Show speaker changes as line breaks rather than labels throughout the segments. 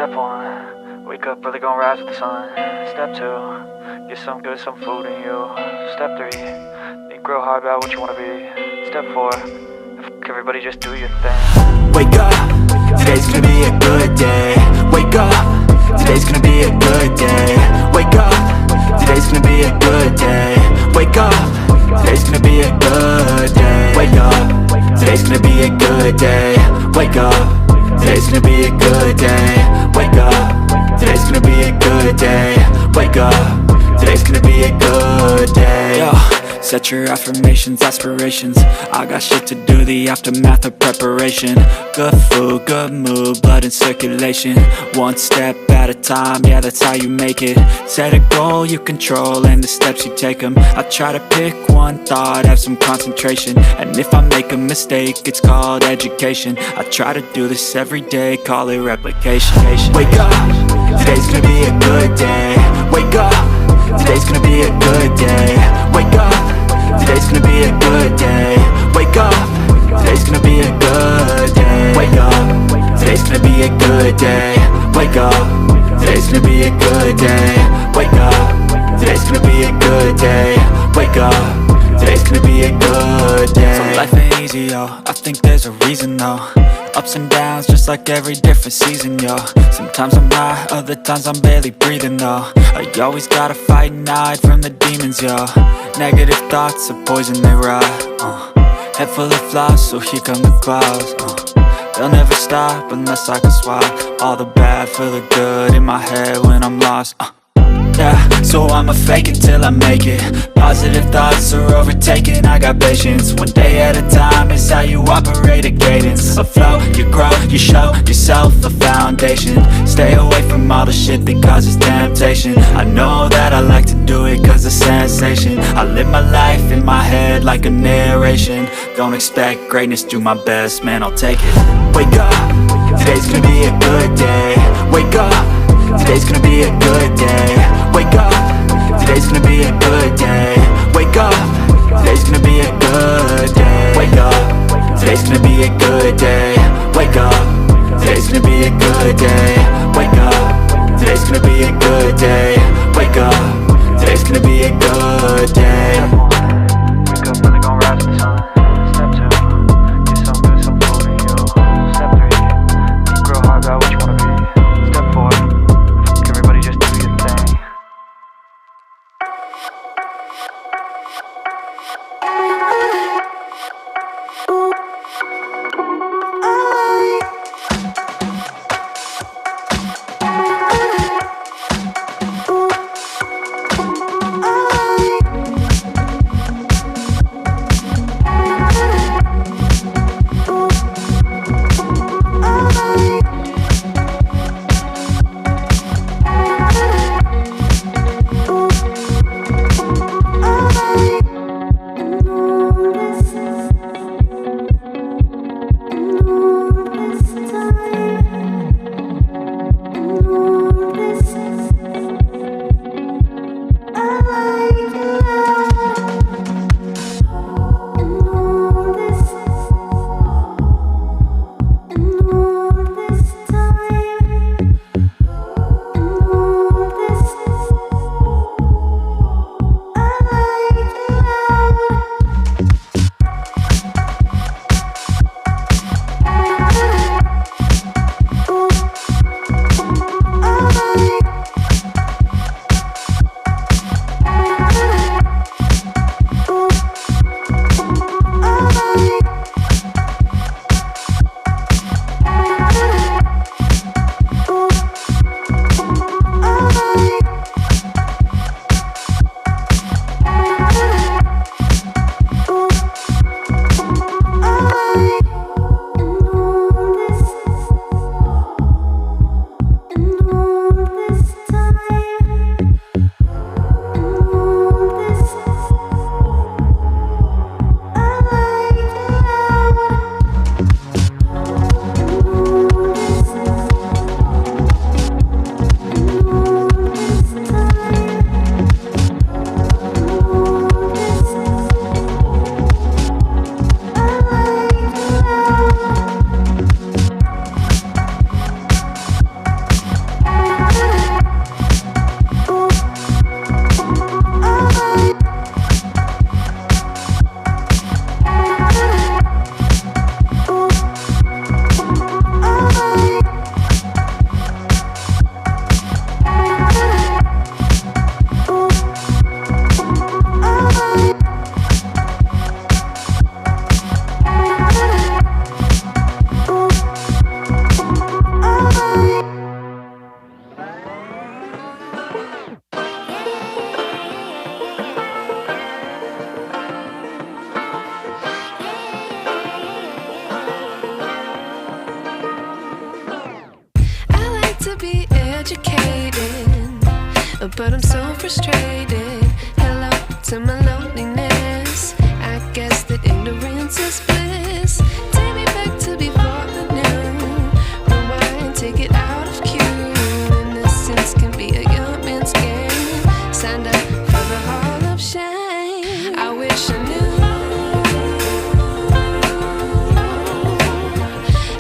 Step 1, wake up early, gonna rise with the sun. Step 2, get some good, some food in you. Step 3, think real hard about what you wanna be. Step 4, fuck everybody, just do your thing.
Wake up, today's gonna be a good day. Wake up, today's gonna be a good day. Wake up, today's gonna be a good day. Wake up, today's gonna be a good day. Wake up, today's gonna be a good day. Wake up, today's gonna be a good day. Wake up, today's gonna be a good day. Wake up, today's gonna be a good day. Yo, set your affirmations, aspirations. I got shit to do, the aftermath of preparation. Good food, good mood, blood in circulation. One step at a time, yeah, that's how you make it. Set a goal you control and the steps you take them. I try to pick one thought, have some concentration. And if I make a mistake, it's called education. I try to do this every day, call it replication. Wake up, today's gonna be a good day. Wake up, today's gonna be a good day. Wake up, today's gonna be a good day. Wake up, today's gonna be a good day. Wake up, today's gonna be a good day. Wake up, today's gonna be a good day. Wake up, today's gonna be a good day. Wake up, today's gonna be a good day. So life ain't easy, yo, I think there's a reason though. Ups and downs, just like every different season, yo. Sometimes I'm high, other times I'm barely breathing, though. I always gotta fight and hide from the demons, yo. Negative thoughts are poison, they rot. Head full of flies, so here come the clouds. They'll never stop unless I can swap all the bad for the good in my head when I'm lost. Yeah, so I'ma fake it till I make it. Positive thoughts are overtaken, I got patience. One day at a time is how you operate a cadence. A flow, you grow, you show yourself a foundation. Stay away from all the shit that causes temptation. I know that I like to do it cause it's sensation. I live my life in my head like a narration. Don't expect greatness, do my best, man, I'll take it. Wake up, today's gonna be a good day. Wake up, today's gonna be a good day. Wake up, today's gonna be a good day. Wake up, today's gonna be a good day. Wake up, today's gonna be a good day. Wake up, today's gonna be a good day. Wake up, today's gonna be a good day. Wake up, today's gonna be a good day.
Wake up early, gonna rise with the sun. Step 2, get some good, some food in you. Step 3, think real hard about what you wanna be. Step 4, fuck everybody, just do your thing.
Ooh. be educated, but I'm so frustrated. Hello to my loneliness. I guess that ignorance is bliss. Take me back to before the noon. Rewind, take it out of cue. Innocence can be a young man's game. Signed up for the hall of shame. I wish I knew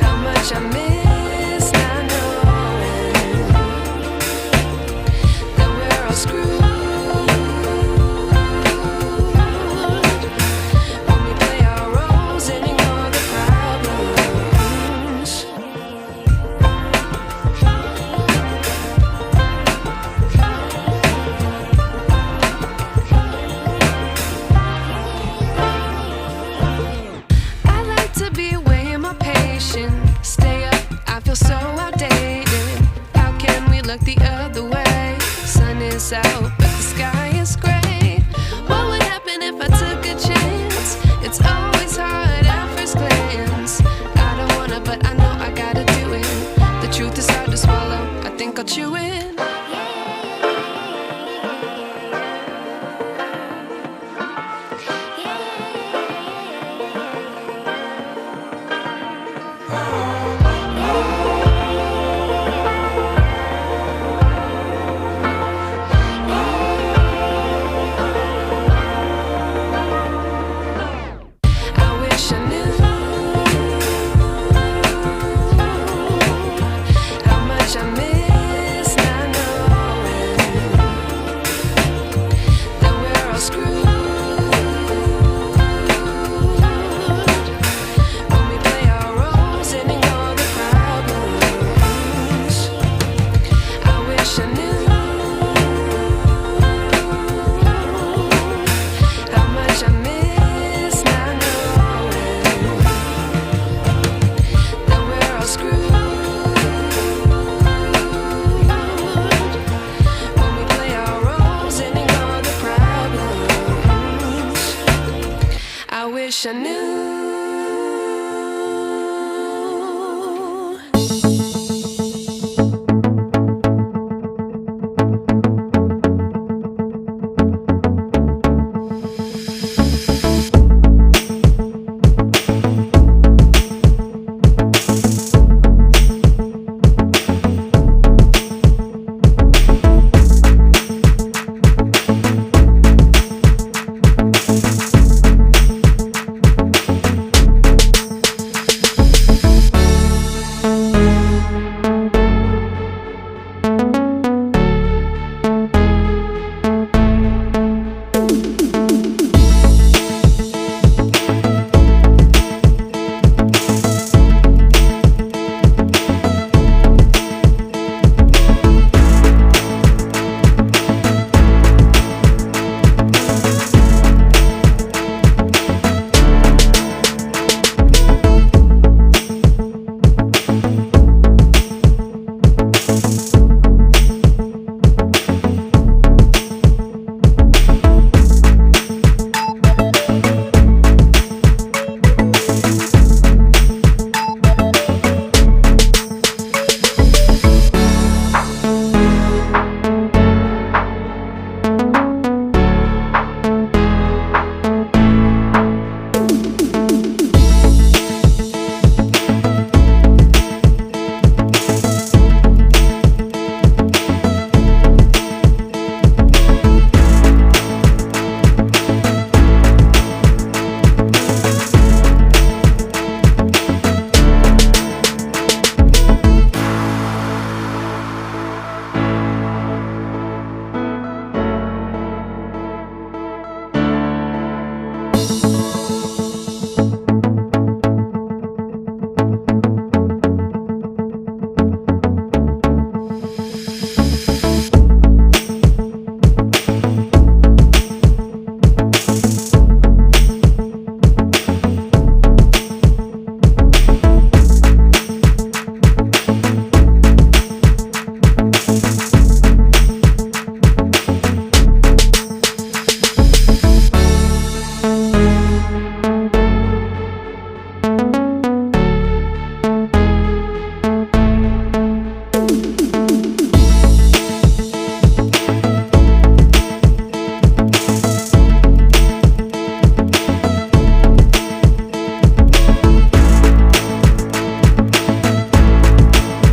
how much I miss not knowing that we're all screwed when we play our roles and ignore the problems. I like to be weighing my patience. Stay up, I feel so outdated. How can we look the other way? Sun is out, but the sky is gray. What would happen if I took a chance? It's always hard at first glance. I don't wanna, but I know I gotta do it. The truth is hard to swallow, I think I'll chew it.